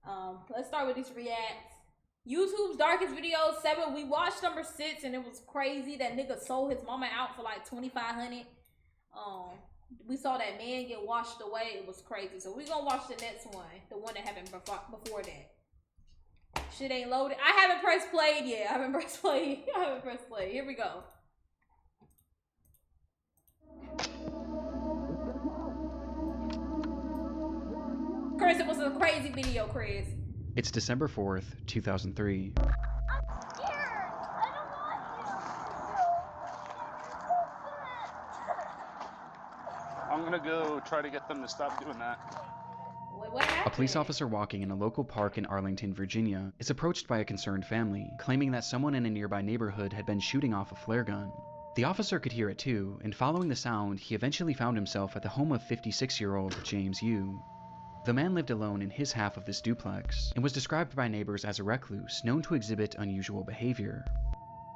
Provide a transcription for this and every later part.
Let's start with these reacts. YouTube's darkest video 7. We watched number 6 and it was crazy. That nigga sold his mama out for like $2,500. We saw that man get washed away. It was crazy. So we gonna watch the next one, the one that happened before that. Shit ain't loaded. I haven't pressed play yet. I haven't pressed play. Here we go. Chris, it was a crazy video, Chris. It's December 4th, 2003. I'm scared. I don't want you. I'm gonna go try to get them to stop doing that. Wait, what happened? A police officer walking in a local park in Arlington, Virginia, is approached by a concerned family, claiming that someone in a nearby neighborhood had been shooting off a flare gun. The officer could hear it too, and following the sound, he eventually found himself at the home of 56-year-old James Yu. The man lived alone in his half of this duplex, and was described by neighbors as a recluse, known to exhibit unusual behavior.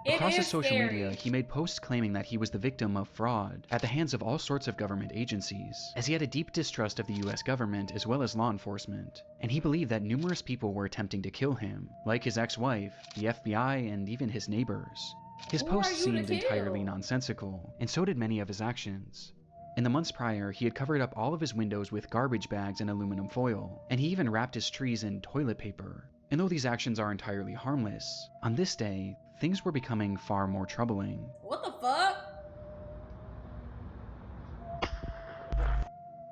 Across his social media, he made posts claiming that he was the victim of fraud at the hands of all sorts of government agencies, as he had a deep distrust of the US government as well as law enforcement, and he believed that numerous people were attempting to kill him, like his ex-wife, the FBI, and even his neighbors. His posts seemed entirely nonsensical, and so did many of his actions. In the months prior, he had covered up all of his windows with garbage bags and aluminum foil, and he even wrapped his trees in toilet paper. And though these actions are entirely harmless, on this day, things were becoming far more troubling. What the fuck?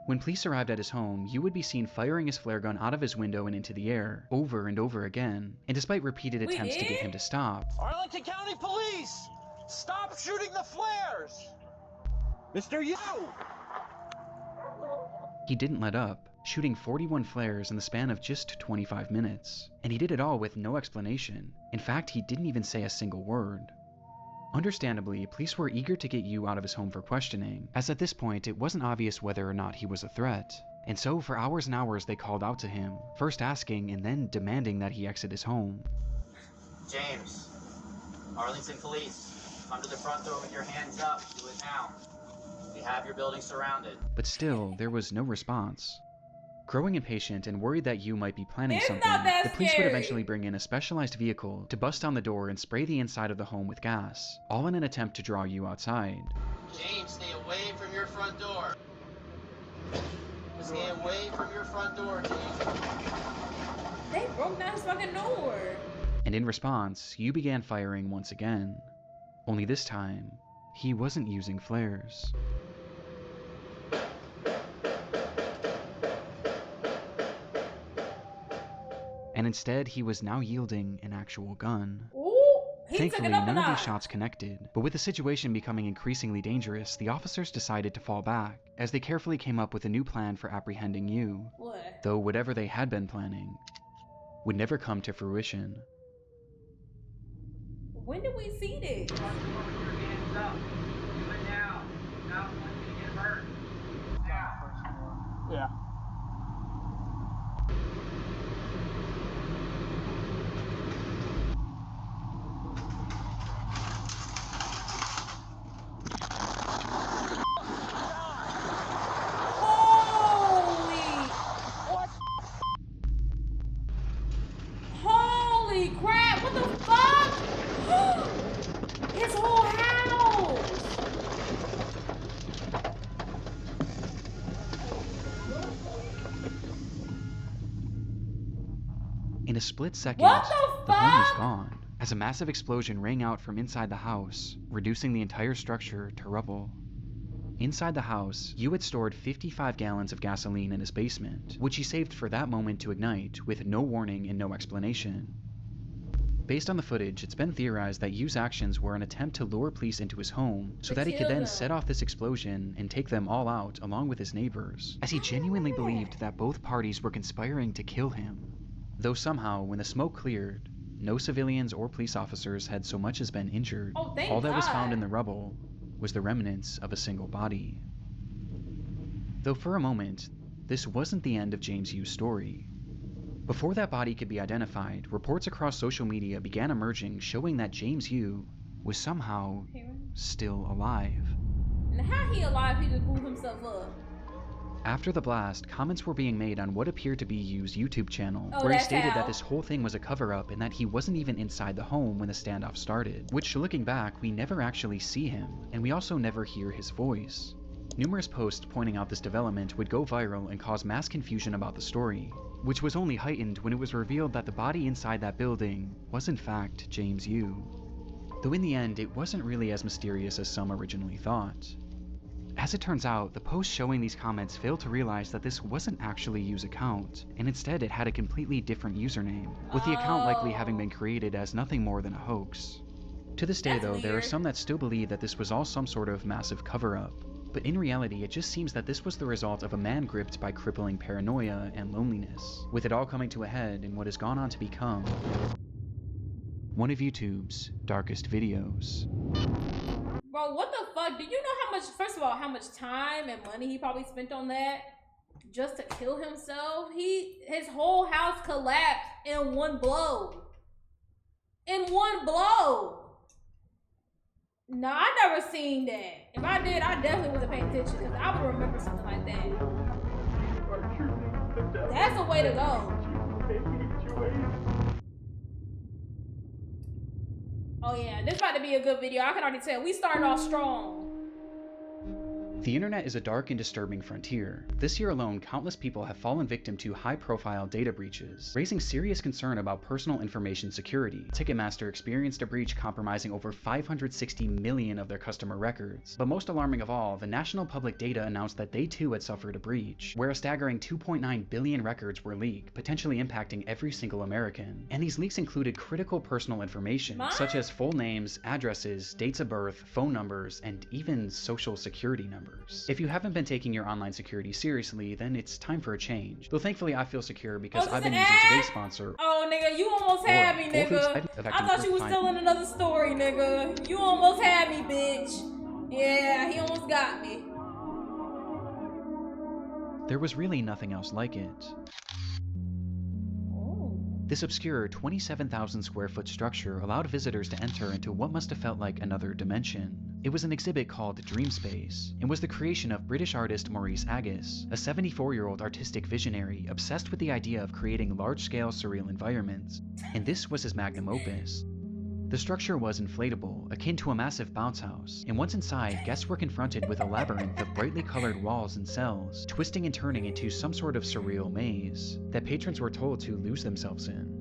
When police arrived at his home, Yu would be seen firing his flare gun out of his window and into the air, over and over again, and despite repeated attempts to get him to stop. Arlington County Police! Stop shooting the flares! Mr. Yu! He didn't let up, shooting 41 flares in the span of just 25 minutes. And he did it all with no explanation. In fact, he didn't even say a single word. Understandably, police were eager to get Yu out of his home for questioning, as at this point it wasn't obvious whether or not he was a threat. And so for hours and hours they called out to him, first asking and then demanding that he exit his home. James, Arlington Police, come to the front door with your hands up. Do it now. We have your building surrounded. But still, there was no response. Growing impatient and worried that Yu might be planning something, the police would eventually bring in a specialized vehicle to bust down the door and spray the inside of the home with gas, all in an attempt to draw Yu outside. James, stay away from your front door. Stay away from your front door, James. They broke down his fucking door. And in response, Yu began firing once again. Only this time, he wasn't using flares. And instead, he was now yielding an actual gun. Ooh, Thankfully, none of these shots connected, but with the situation becoming increasingly dangerous, the officers decided to fall back, as they carefully came up with a new plan for apprehending Yu. What? Though whatever they had been planning would never come to fruition. When did we see this? Yeah. Holy crap, what the fuck? His whole house! In a split second, What the home was fuck? gone, as a massive explosion rang out from inside the house, reducing the entire structure to rubble. Inside the house, Yu had stored 55 gallons of gasoline in his basement, which he saved for that moment to ignite, with no warning and no explanation. Based on the footage, it's been theorized that Yu's actions were an attempt to lure police into his home so that he could then set off this explosion and take them all out along with his neighbors, as he genuinely believed that both parties were conspiring to kill him. Though somehow, when the smoke cleared, no civilians or police officers had so much as been injured. Oh, thank All that was God. found in the rubble was the remnants of a single body. Though for a moment, this wasn't the end of James Yu's story. Before that body could be identified, reports across social media began emerging showing that James Yu was somehow still alive. And how he alive, he just blew himself up. After the blast, comments were being made on what appeared to be Yu's YouTube channel, Oh, where he that's stated how. that this whole thing was a cover-up and that he wasn't even inside the home when the standoff started, which looking back, we never actually see him, and we also never hear his voice. Numerous posts pointing out this development would go viral and cause mass confusion about the story, which was only heightened when it was revealed that the body inside that building was in fact James Yu. Though in the end, it wasn't really as mysterious as some originally thought. As it turns out, the post showing these comments failed to realize that this wasn't actually Yu's account, and instead it had a completely different username, with the account likely having been created as nothing more than a hoax. To this day That's though, there are weird. some that still believe that this was all some sort of massive cover-up, but in reality it just seems that this was the result of a man gripped by crippling paranoia and loneliness, with it all coming to a head in what has gone on to become one of YouTube's darkest videos. Bro, what the fuck? Do you know how much, first of all, how much time and money he probably spent on that just to kill himself? His whole house collapsed in one blow. In one blow. Nah, I never seen that. If I did, I definitely wasn't paying attention because I would remember something like that. That's the way to go. Oh yeah, this about to be a good video. I can already tell. We started off strong. The internet is a dark and disturbing frontier. This year alone, countless people have fallen victim to high-profile data breaches, raising serious concern about personal information security. Ticketmaster experienced a breach compromising over 560 million of their customer records. But most alarming of all, the National Public Data announced that they too had suffered a breach, where a staggering 2.9 billion records were leaked, potentially impacting every single American. And these leaks included critical personal information, such as full names, addresses, dates of birth, phone numbers, and even social security numbers. If you haven't been taking your online security seriously, then it's time for a change. Though thankfully I feel secure because I've been using today's sponsor. Oh nigga, you almost had me, nigga. I thought you was still in another story, nigga. You almost had me, bitch. Yeah, he almost got me. There was really nothing else like it. This obscure 27,000 square foot structure allowed visitors to enter into what must have felt like another dimension. It was an exhibit called Dream Space, and was the creation of British artist Maurice Agus, a 74-year-old artistic visionary obsessed with the idea of creating large-scale surreal environments, and this was his magnum opus. The structure was inflatable, akin to a massive bounce house, and once inside, guests were confronted with a labyrinth of brightly colored walls and cells, twisting and turning into some sort of surreal maze that patrons were told to lose themselves in.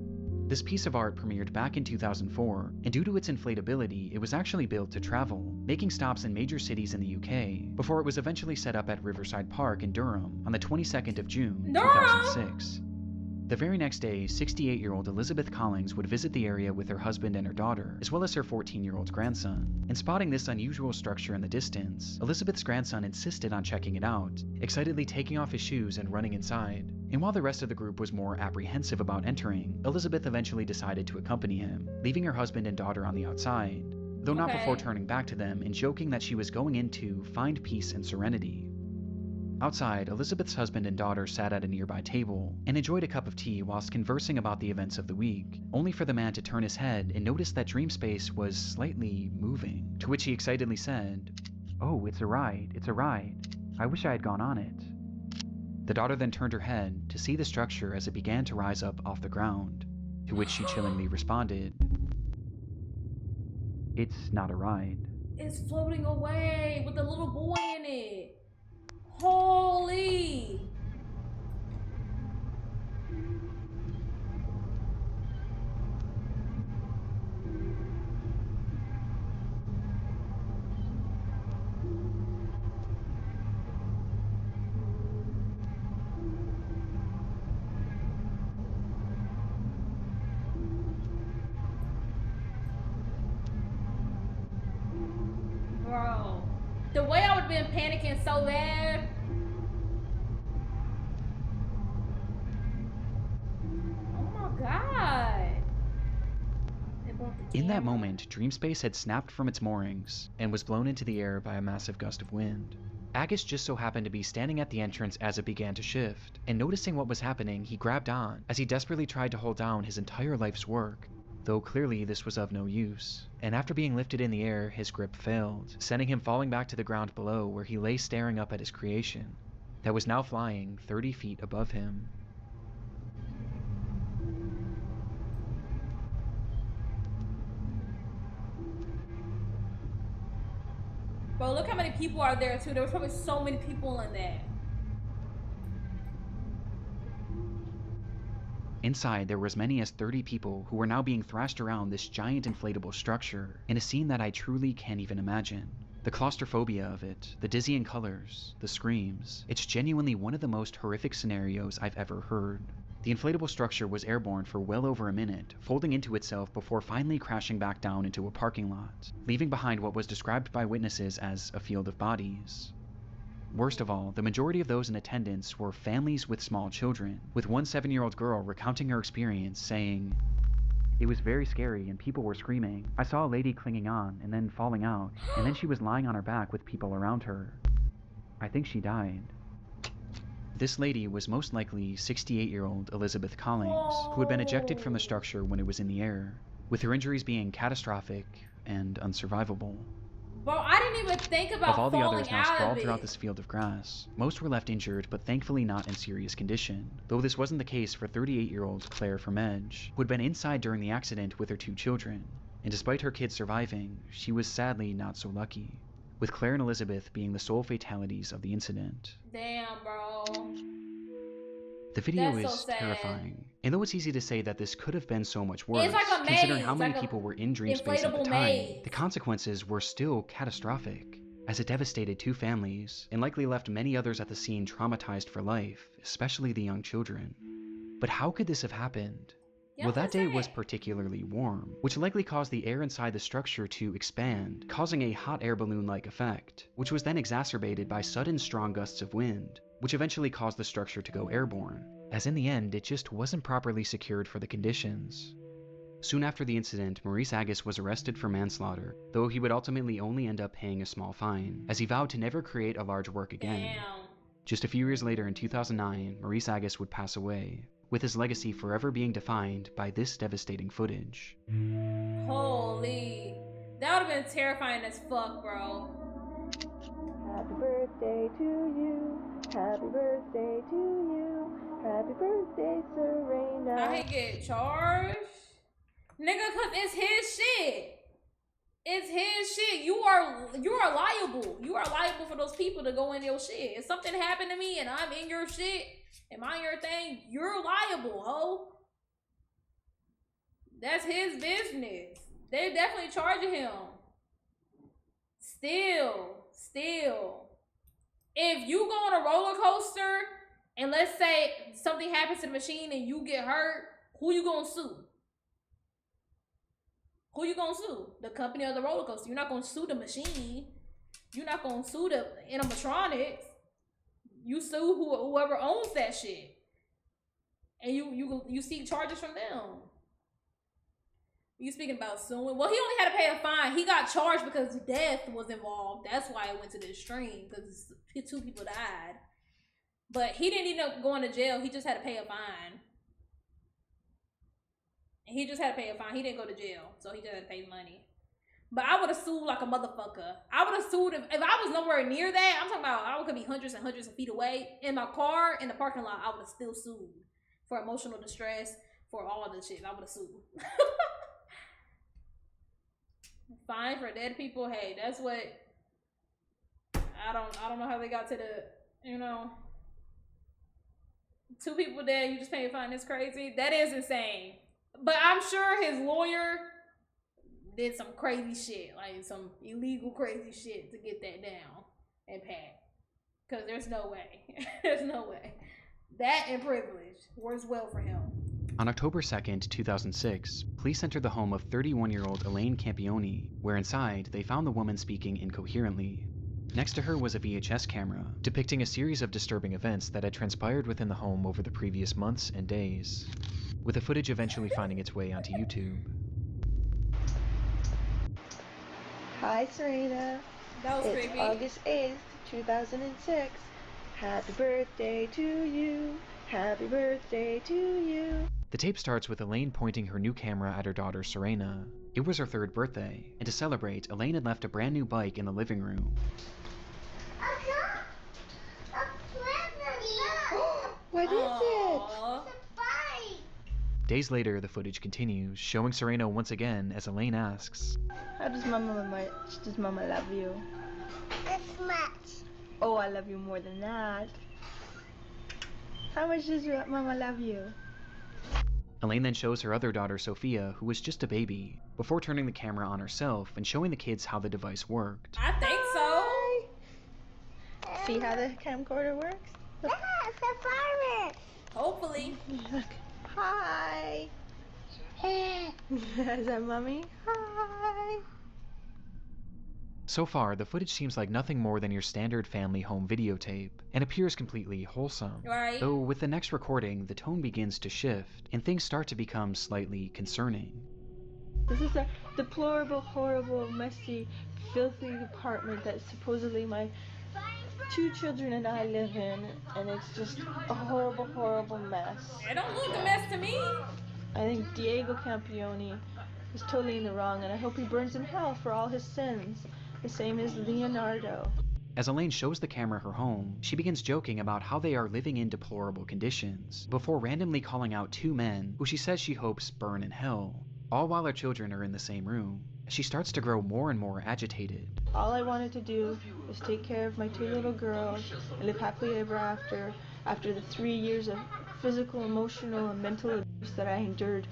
This piece of art premiered back in 2004, and due to its inflatability, it was actually built to travel, making stops in major cities in the UK, before it was eventually set up at Riverside Park in Durham on the 22nd of June, 2006. The very next day, 68-year-old Elizabeth Collins would visit the area with her husband and her daughter, as well as her 14-year-old grandson. And spotting this unusual structure in the distance, Elizabeth's grandson insisted on checking it out, excitedly taking off his shoes and running inside. And while the rest of the group was more apprehensive about entering, Elizabeth eventually decided to accompany him, leaving her husband and daughter on the outside, though not before turning back to them and joking that she was going in to find peace and serenity. Outside, Elizabeth's husband and daughter sat at a nearby table and enjoyed a cup of tea whilst conversing about the events of the week, only for the man to turn his head and notice that Dream Space was slightly moving, to which he excitedly said, "Oh, it's a ride, it's a ride. I wish I had gone on it." The daughter then turned her head to see the structure as it began to rise up off the ground, to which she chillingly responded, "It's not a ride." It's floating away with a little boy in it. Holy! Bro, the way I would have been panicking so bad. God. In that moment, Dream Space had snapped from its moorings and was blown into the air by a massive gust of wind. Agus just so happened to be standing at the entrance as it began to shift, and noticing what was happening, he grabbed on as he desperately tried to hold down his entire life's work, though clearly this was of no use. And after being lifted in the air, his grip failed, sending him falling back to the ground below where he lay staring up at his creation. that was now flying 30 feet above him. Bro, look how many people are there too. There was probably so many people in that. Inside, there were as many as 30 people who were now being thrashed around this giant inflatable structure in a scene that I truly can't even imagine. The claustrophobia of it, the dizzying colors, the screams. It's genuinely one of the most horrific scenarios I've ever heard. The inflatable structure was airborne for well over a minute, folding into itself before finally crashing back down into a parking lot, leaving behind what was described by witnesses as a field of bodies. Worst of all, the majority of those in attendance were families with small children, with one 7-year-old girl recounting her experience, saying, "It was very scary and people were screaming. I saw a lady clinging on and then falling out, and then she was lying on her back with people around her. I think she died." This lady was most likely 68-year-old Elizabeth Collins, who had been ejected from the structure when it was in the air, with her injuries being catastrophic and unsurvivable. Bro, I didn't even think about Of all the falling others now out sprawled of throughout it. this field of grass, most were left injured but thankfully not in serious condition, though this wasn't the case for 38-year-old Claire Fromage, who had been inside during the accident with her 2 children, and despite her kids surviving, she was sadly not so lucky, with Claire and Elizabeth being the sole fatalities of the incident. Damn, bro. The video That's so is sad. terrifying, and though it's easy to say that this could have been so much worse, It's like a considering maze, how many like a people were in dream space at the inflatable time, maze. the consequences were still catastrophic, as it devastated 2 families, and likely left many others at the scene traumatized for life, especially the young children. But how could this have happened? Yeah, Well, that that's day it. was particularly warm, which likely caused the air inside the structure to expand, causing a hot air balloon-like effect, which was then exacerbated by sudden strong gusts of wind, which eventually caused the structure to go airborne, as in the end it just wasn't properly secured for the conditions. Soon after the incident, Maurice Agus was arrested for manslaughter, though he would ultimately only end up paying a small fine, as he vowed to never create a large work again. Damn. Just a few years later, in 2009, Maurice Agus would pass away, with his legacy forever being defined by this devastating footage. Holy. That would have been terrifying as fuck, bro. Happy birthday to you. Happy birthday to you. Happy birthday, Serena. How he get charged? Nigga, cause it's his shit. It's his shit. You are liable. You are liable for those people to go in your shit. If something happened to me and I'm in your shit, am I in your thing? You're liable, ho. That's his business. They're definitely charging him. Still. If you go on a roller coaster and let's say something happens to the machine and you get hurt, who you gonna sue? Who you gonna sue? The company of the roller coaster. You're not gonna sue the machine. You're not gonna sue the animatronics. You sue whoever owns that shit, and you seek charges from them. You speaking about suing? Well, he only had to pay a fine. He got charged because death was involved. That's why it went to the extreme, because 2 people died. But he didn't end up going to jail. He just had to pay a fine. He just had to pay a fine. He didn't go to jail, so he just had to pay money. But I would have sued like a motherfucker. I would have sued if I was nowhere near that. I'm talking about I could be hundreds and hundreds of feet away in my car in the parking lot. I would have still sued for emotional distress, for all of the shit. I would have sued. Fine for dead people. Hey, that's what. I don't know how they got to the 2 people dead. You just pay a fine. That's crazy. That is insane. But I'm sure his lawyer did some crazy shit, like some illegal crazy shit to get that down and pat. Because there's no way. There's no way. That and privilege works well for him. On October 2nd, 2006, police entered the home of 31-year-old Elaine Campione, where inside they found the woman speaking incoherently. Next to her was a VHS camera, depicting a series of disturbing events that had transpired within the home over the previous months and days, with the footage eventually finding its way onto YouTube. Hi, Serena. That was It's creepy. August 8th, 2006. Happy birthday to you. Happy birthday to you. The tape starts with Elaine pointing her new camera at her daughter Serena. It was her 3rd birthday, and to celebrate, Elaine had left a brand new bike in the living room. A present. What is it? Aw. Bye. Days later, the footage continues, showing Serena once again as Elaine asks, How does Mama love you? This much. Oh, I love you more than that. How much does Mama love you? Elaine then shows her other daughter Sophia, who was just a baby, before turning the camera on herself and showing the kids how the device worked. I think so. See how the camcorder works? Yes, the farmer. Hopefully. Look. Hi. Is that Mommy? Hi. So far, the footage seems like nothing more than your standard family home videotape, and appears completely wholesome. Right. Though with the next recording, the tone begins to shift, and things start to become slightly concerning. This is a deplorable, horrible, messy, filthy apartment that supposedly my 2 children and I live in, and it's just a horrible, horrible mess. It don't look a mess to me. I think Diego Campione is totally in the wrong, and I hope he burns in hell for all his sins, the same as Leonardo. As Elaine shows the camera her home, she begins joking about how they are living in deplorable conditions, before randomly calling out 2 men who she says she hopes burn in hell, all while her children are in the same room. She starts to grow more and more agitated. All I wanted to do was take care of my 2 little girls and live happily ever after the 3 years of physical, emotional, and mental abuse that I endured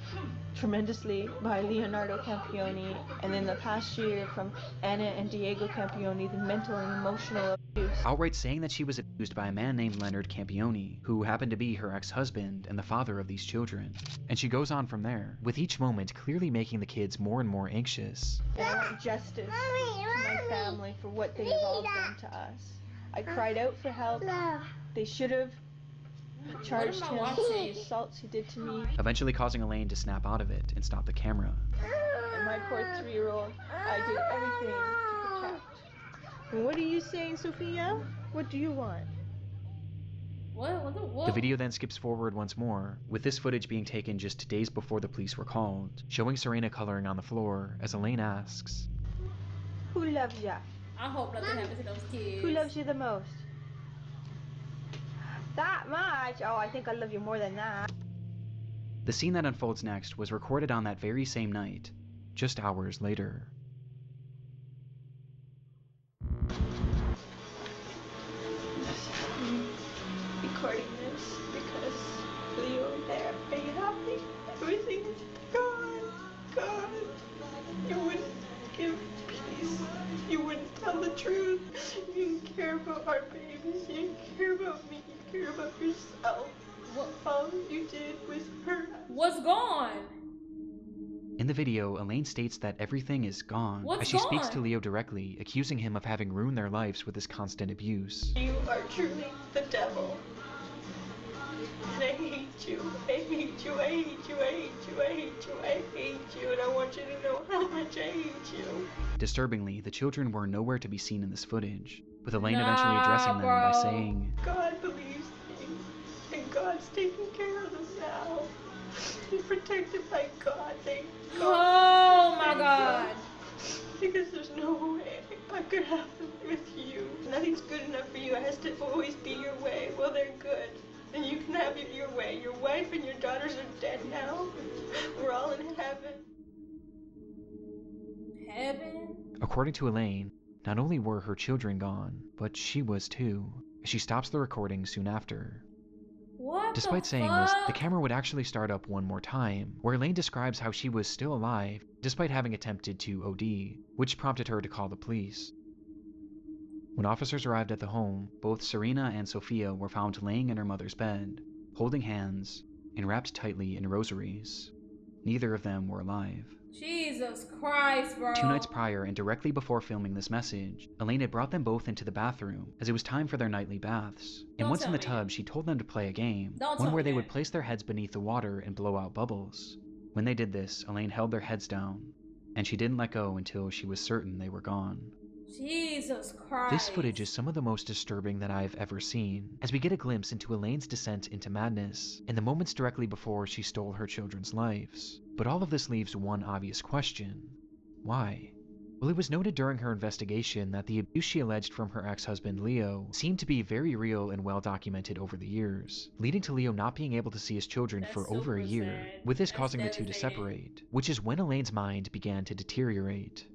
tremendously by Leonardo Campione, and then the past year from Anna and Diego Campione, the mental and emotional abuse. Outright saying that she was abused by a man named Leonard Campione, who happened to be her ex-husband and the father of these children. And she goes on from there, with each moment clearly making the kids more and more anxious. And I want justice to my family for what they have all done to us. I cried out for help. They should have charged him for the assaults he did to me. Eventually causing Elaine to snap out of it and stop the camera. And my poor 3-year-old, I did everything to protect. And what are you saying, Sophia? What do you want? What? The video then skips forward once more, with this footage being taken just days before the police were called, showing Serena coloring on the floor as Elaine asks, Who loves ya? I hope nothing happens to those kids. Who loves you the most? That much? Oh, I think I love you more than that. The scene that unfolds next was recorded on that very same night, just hours later. Recording this because Leo and there, are you happy? Everything is gone. You wouldn't give peace. You wouldn't tell the truth. You didn't care about our babies. You didn't care about me. You cared about yourself. All you did was hurt us. What's gone? In the video, Elaine states that everything is gone, What's as she speaks gone? to Leo directly, accusing him of having ruined their lives with his constant abuse. You are truly the devil. And I hate you. I hate you. I hate you. I hate you. I hate you. I hate you. And I want you to know how much I hate you. Disturbingly, the children were nowhere to be seen in this footage, with Elaine eventually addressing them by bro. saying, God believes me. And God's taking care of them now. You're protected by God. Thank God. Oh my God. Because there's no way I could have them with you. Nothing's good enough for you. It has to always be your way. Well, they're good. And you can have it your way. Your wife and your daughters are dead now. We're all in heaven. Heaven? according to Elaine, not only were her children gone, but she was too. She stops the recording soon after. What Despite the saying fuck? this, the camera would actually start up one more time, where Elaine describes how she was still alive, despite having attempted to OD, which prompted her to call the police. When officers arrived at the home, both Serena and Sophia were found laying in her mother's bed, holding hands, and wrapped tightly in rosaries. Neither of them were alive. Jesus Christ, bro. 2 nights prior, and directly before filming this message, Elaine had brought them both into the bathroom, as it was time for their nightly baths. And Don't once in the tell me. tub, she told them to play a game, Don't one tell where me they would that. place their heads beneath the water and blow out bubbles. When they did this, Elaine held their heads down, and she didn't let go until she was certain they were gone. Jesus Christ. This footage is some of the most disturbing that I've ever seen, as we get a glimpse into Elaine's descent into madness, in the moments directly before she stole her children's lives. But all of this leaves one obvious question. Why? Well, it was noted during her investigation that the abuse she alleged from her ex-husband Leo seemed to be very real and well documented over the years, leading to Leo not being able to see his children That's for over a super year, sad. with this That's causing the two to devastating. separate, which is when Elaine's mind began to deteriorate.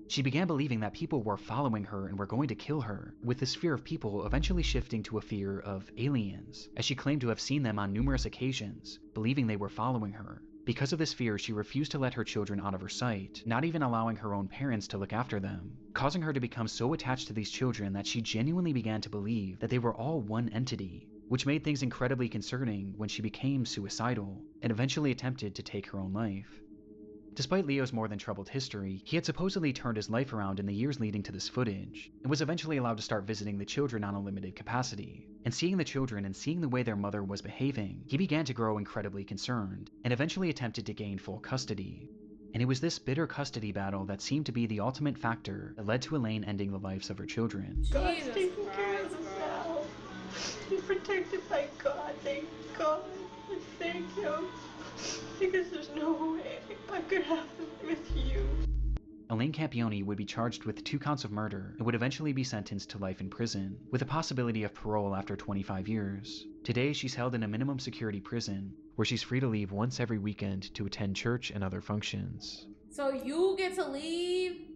She began believing that people were following her and were going to kill her, with this fear of people eventually shifting to a fear of aliens, as she claimed to have seen them on numerous occasions, believing they were following her. Because of this fear, she refused to let her children out of her sight, not even allowing her own parents to look after them, causing her to become so attached to these children that she genuinely began to believe that they were all one entity, which made things incredibly concerning when she became suicidal and eventually attempted to take her own life. Despite Leo's more than troubled history, he had supposedly turned his life around in the years leading to this footage, and was eventually allowed to start visiting the children on a limited capacity. And seeing the children and seeing the way their mother was behaving, he began to grow incredibly concerned, and eventually attempted to gain full custody. And it was this bitter custody battle that seemed to be the ultimate factor that led to Elaine ending the lives of her children. God's Jesus taking care of Christ, us bro. now. He's protected by God, thank God. And thank Him. Because there's no way I could have him with you. Elaine Campione would be charged with 2 counts of murder and would eventually be sentenced to life in prison, with a possibility of parole after 25 years. Today, she's held in a minimum security prison, where she's free to leave once every weekend to attend church and other functions. So you get to leave,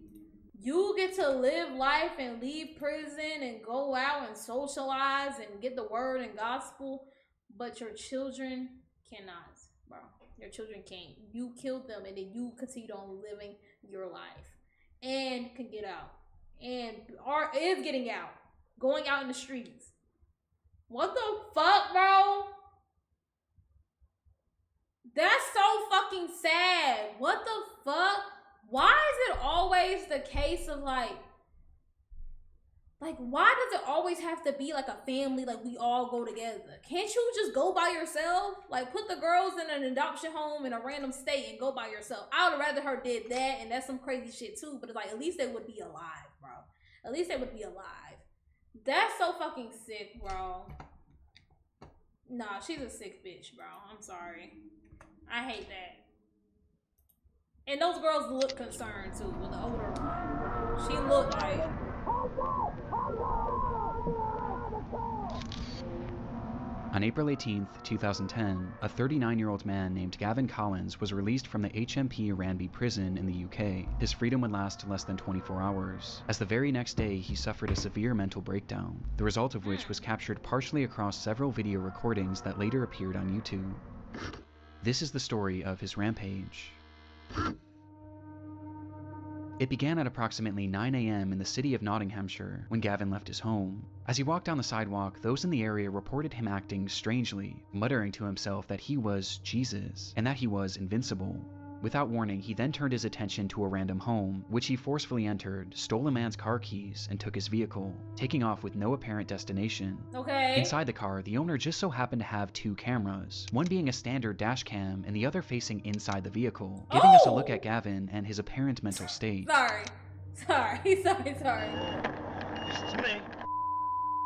you get to live life and leave prison and go out and socialize and get the word and gospel, but your children cannot, bro. Your children can't. You killed them and then you continued on living your life and can get out and is getting out, going out in the streets. What the fuck, bro? That's so fucking sad. What the fuck? Why is it always the case of like why does it always have to be like a family, like we all go together? Can't you just go by yourself? Like put the girls in an adoption home in a random state and go by yourself. I would rather her did that, and that's some crazy shit too, but it's like at least they would be alive, bro. At least they would be alive. That's so fucking sick, bro. Nah, she's a sick bitch, bro. I'm sorry. I hate that. And those girls look concerned too, with the older one. She looked like... On April 18th, 2010, a 39-year-old man named Gavin Collins was released from the HMP Ranby prison in the UK. His freedom would last less than 24 hours, as the very next day he suffered a severe mental breakdown, the result of which was captured partially across several video recordings that later appeared on YouTube. This is the story of his rampage. It began at approximately 9 a.m. in the city of Nottinghamshire when Gavin left his home. As he walked down the sidewalk, those in the area reported him acting strangely, muttering to himself that he was Jesus and that he was invincible. Without warning, he then turned his attention to a random home, which he forcefully entered, stole a man's car keys, and took his vehicle, taking off with no apparent destination. Okay. Inside the car, the owner just so happened to have 2 cameras, one being a standard dash cam and the other facing inside the vehicle, giving us a look at Gavin and his apparent mental state. Sorry. This is me.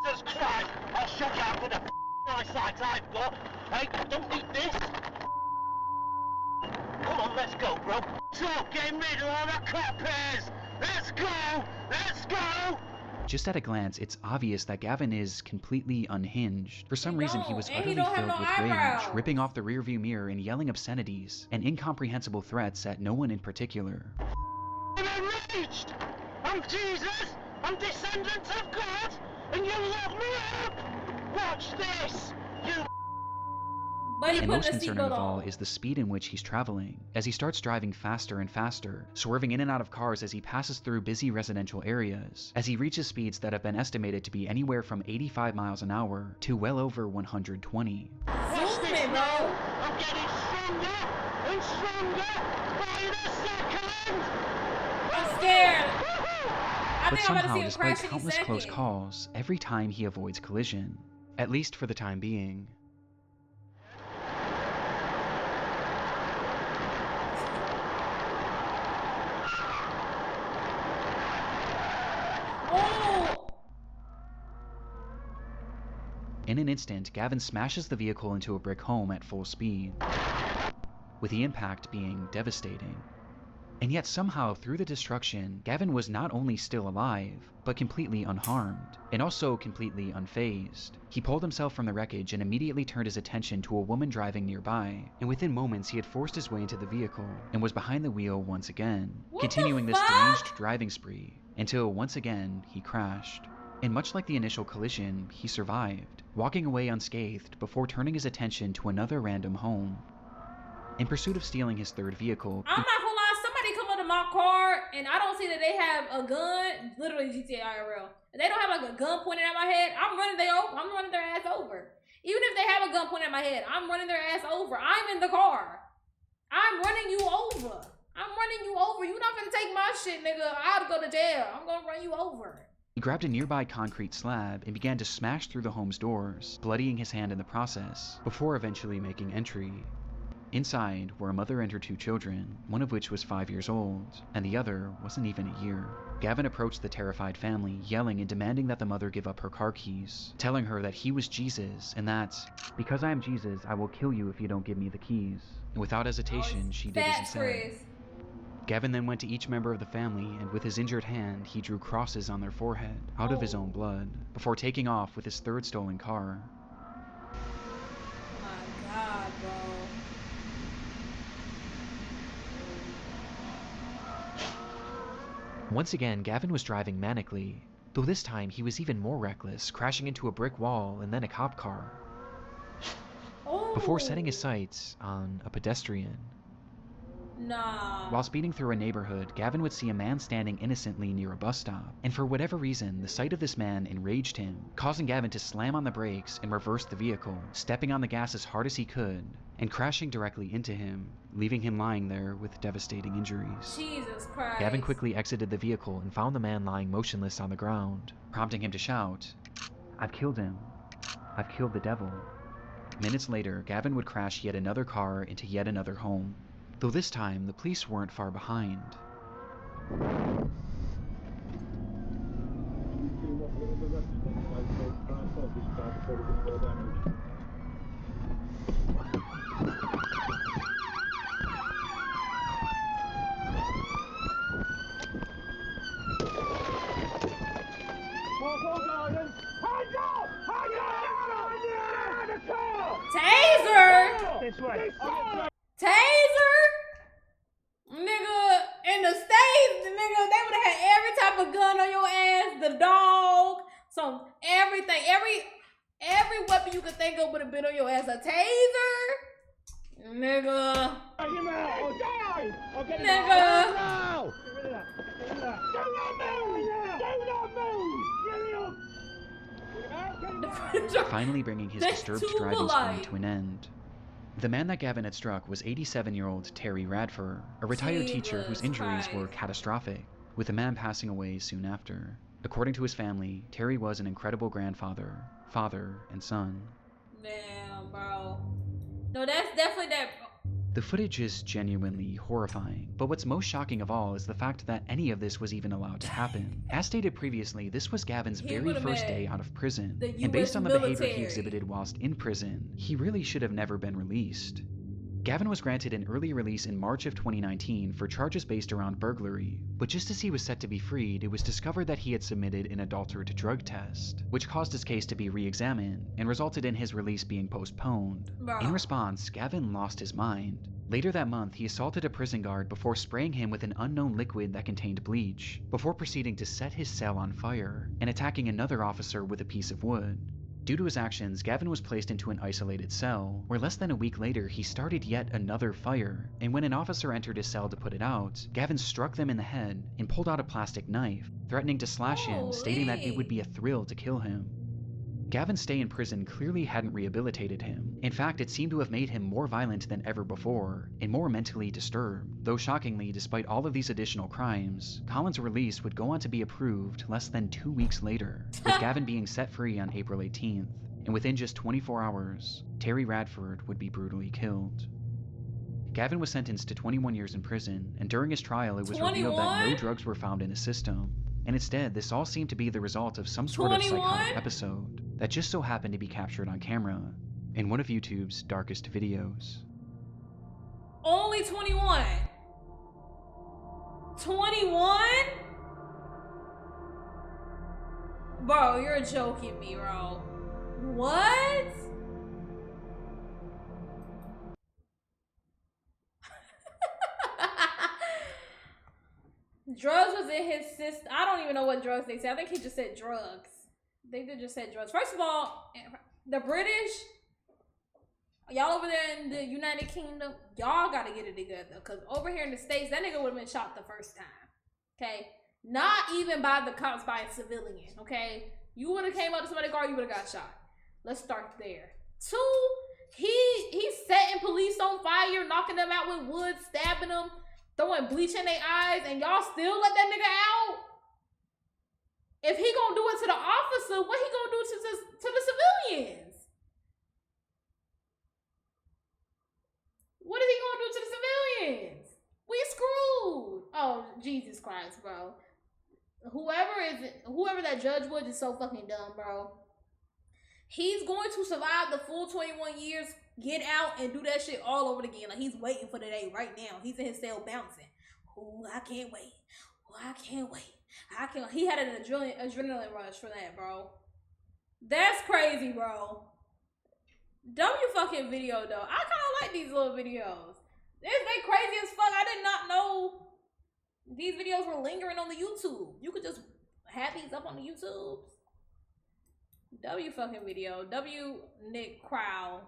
Jesus Christ, I'll shut you out with a eyesight I've got. Hey, don't need this. Come on, let's go, bro. Talk, getting rid of all that crap is. Let's go! Let's go! Just at a glance, it's obvious that Gavin is completely unhinged. For some reason, he was and he utterly don't have filled no with eyebrows. rage, ripping off the rearview mirror and yelling obscenities and incomprehensible threats at no one in particular. I'm enraged! I'm Jesus! I'm descendant of God! And you lock me up! Watch this! You But he And put most the concerning seatbelt of all on. is the speed in which he's traveling, as he starts driving faster and faster, swerving in and out of cars as he passes through busy residential areas, as he reaches speeds that have been estimated to be anywhere from 85 miles an hour to well over 120. watch Zoom this in, now! bro. I'm getting stronger and stronger by the second! I'm scared. I But think I'm about to somehow, see him despite crash any countless close second. calls, every time he avoids collision. At least for the time being. Oh! In an instant, Gavin smashes the vehicle into a brick home at full speed, with the impact being devastating. And yet somehow through the destruction, Gavin was not only still alive, but completely unharmed, and also completely unfazed. He pulled himself from the wreckage and immediately turned his attention to a woman driving nearby, and within moments he had forced his way into the vehicle, and was behind the wheel once again, continuing this deranged driving spree, until once again he crashed. And much like the initial collision, he survived, walking away unscathed before turning his attention to another random home. In pursuit of stealing his third vehicle, I'm not gonna lie, somebody come up to my car and I don't see that they have a gun, literally GTA IRL. If they don't have like a gun pointed at my head, I'm running their ass over. Even if they have a gun pointed at my head, I'm running their ass over. I'm in the car. I'm running you over. You're not gonna take my shit, nigga. I'll go to jail. I'm gonna run you over. he grabbed a nearby concrete slab and began to smash through the home's doors, bloodying his hand in the process, before eventually making entry. Inside were a mother and her 2 children, one of which was 5 years old, and the other wasn't even a year. Gavin approached the terrified family, yelling and demanding that the mother give up her car keys, telling her that he was Jesus, and that, "Because I am Jesus, I will kill you if you don't give me the keys." And without hesitation, she did as he said. Gavin then went to each member of the family, and with his injured hand, he drew crosses on their forehead, out of his own blood, before taking off with his third stolen car. My God, bro. Once again, Gavin was driving manically, though this time he was even more reckless, crashing into a brick wall and then a cop car, before setting his sights on a pedestrian. Nah. While speeding through a neighborhood, Gavin would see a man standing innocently near a bus stop, and for whatever reason, the sight of this man enraged him, causing Gavin to slam on the brakes and reverse the vehicle, stepping on the gas as hard as he could, and crashing directly into him, leaving him lying there with devastating injuries. Jesus Christ. Gavin quickly exited the vehicle and found the man lying motionless on the ground, prompting him to shout, "I've killed him. I've killed the devil." Minutes later, Gavin would crash yet another car into yet another home, though this time the police weren't far behind. Taser? This way. Taser? Nigga, in the States, nigga, they would have had every type of gun on your ass, the dog, everything, every weapon you could think of would have been on your ass. A taser? Nigga. Nigga. Finally bringing his disturbed driving spree to an end. The man that Gavin had struck was 87-year-old Terry Radford, a retired teacher whose injuries were catastrophic, with the man passing away soon after. According to his family, Terry was an incredible grandfather, father, and son. Damn, bro. No, that's definitely that. The footage is genuinely horrifying, but what's most shocking of all is the fact that any of this was even allowed to happen. As stated previously, this was Gavin's very first day out of prison, and based on the behavior he exhibited whilst in prison, he really should have never been released. Gavin was granted an early release in March of 2019 for charges based around burglary, but just as he was set to be freed, it was discovered that he had submitted an adulterated drug test, which caused his case to be re-examined and resulted in his release being postponed. In response, Gavin lost his mind. Later that month, he assaulted a prison guard before spraying him with an unknown liquid that contained bleach, before proceeding to set his cell on fire and attacking another officer with a piece of wood. Due to his actions, Gavin was placed into an isolated cell, where less than a week later he started yet another fire, and when an officer entered his cell to put it out, Gavin struck them in the head and pulled out a plastic knife, threatening to slash him, stating that it would be a thrill to kill him. Gavin's stay in prison clearly hadn't rehabilitated him. In fact, it seemed to have made him more violent than ever before, and more mentally disturbed. Though shockingly, despite all of these additional crimes, Colin's release would go on to be approved less than 2 weeks later, with Gavin being set free on April 18th, and within just 24 hours, Terry Radford would be brutally killed. Gavin was sentenced to 21 years in prison, and during his trial it was revealed that no drugs were found in his system, and instead this all seemed to be the result of some sort of psychotic episode that just so happened to be captured on camera in one of YouTube's darkest videos. Only 21. 21? Bro, you're joking me, bro. What? Drugs was in his system. I don't even know what drugs they said. I think he just said drugs. They just said drugs. First of all, the British, y'all over there in the United Kingdom, y'all gotta get it together. Because over here in the States, that nigga would have been shot the first time. Okay? Not even by the cops, by a civilian. Okay? You would have came up to somebody's car, you would have got shot. Let's start there. 2, he's setting police on fire, knocking them out with wood, stabbing them, throwing bleach in their eyes, and y'all still let that nigga out? If he gonna do it to the officer, what he gonna do to the civilians? What is he gonna do to the civilians? We screwed. Oh, Jesus Christ, bro. Whoever that judge was is so fucking dumb, bro. He's going to survive the full 21 years, get out, and do that shit all over again. Like, he's waiting for the day right now. He's in his cell bouncing. Oh, I can't wait. Oh, I can't wait. He had an adrenaline rush for that, bro. That's crazy, bro. W fucking video, though. I kind of like these little videos. They crazy as fuck. I did not know these videos were lingering on the YouTube. You could just have these up on the YouTube. W fucking video. W Nick Crowley.